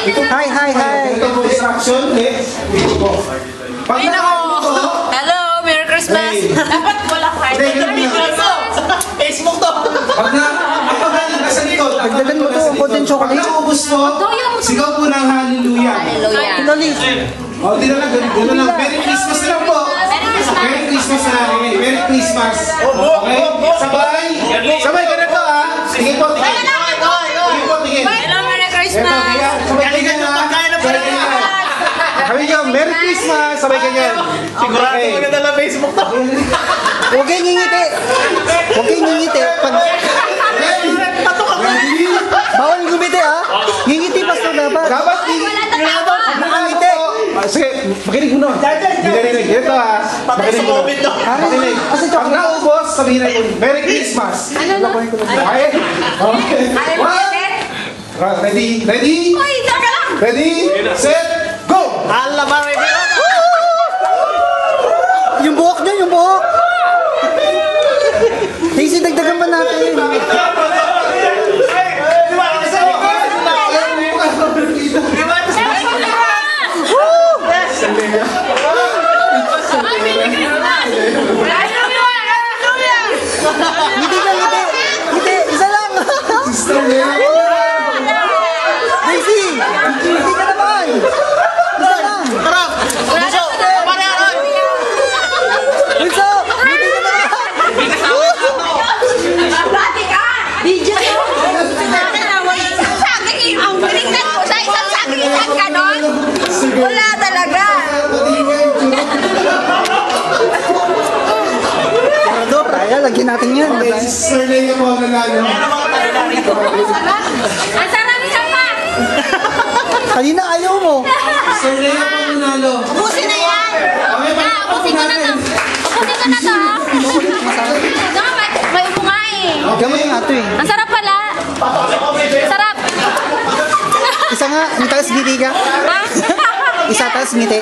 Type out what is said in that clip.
Hi, hi, hi. Ito po instruction. Dito po. Pag Hello, Merry Christmas. Dapat wala kayo. Facebook to. Pag galing ka sa likod, Dagdagan mo to, golden chocolate. Pag naubos mo, sigaw po ng hallelujah. Hallelujah. Pinali. O, di na lang, gano'n lang. Merry Christmas na lang po. Merry Christmas na lang. Merry Christmas. Okay? Sabay. Sabay ka na to, ha? Tingin po, tingin. Tingin po, tingin. Hello, Merry Christmas. Sabay ka niyan, ha? Sabay ka niyan. Sabi niyo, Merry Christmas. Sabay ka niyan. Sigurado maganda na Facebook to. Huwag kayong ngingiti. Huwag kayong ngingiti. Bawal ngumiti, ha? Ngingiti, pastor, dapat. Dapat Ngingiti. Sige, makinig mo na. Makinig. Ito, ha? Makinig mo na. Makinig. Pag naubos, sabihin na yun, Merry Christmas. Okay? Okay. Ready? Ready? Ready? Set? Go! Hala ba, may biro ka? Yung buhok niya, yung buhok. Daisy, dagdagan pa natin. Ngiti ka, ngiti. Ngiti, isa lang. Daisy, ngiti ka naman. Isa lang. Bunso, ngiti ka naman. Bati ka! Video ko! Ang pinignan ko sa isang sagitan ka nun? Wala talaga! Parado, praya, lagyan natin yan. Surname po ang nanalo. Ang sarap isa pa! Kanina ayaw mo. Surname po ang nanalo. Ubusin na yan! Ubusin ko na to! Ubusin ko na to! May upo nga eh! Gamay nga ito eh. Ang sarap pala! Sarap! Isa nga, yung taas ngiti ka. Ha? Isa taas ngiti.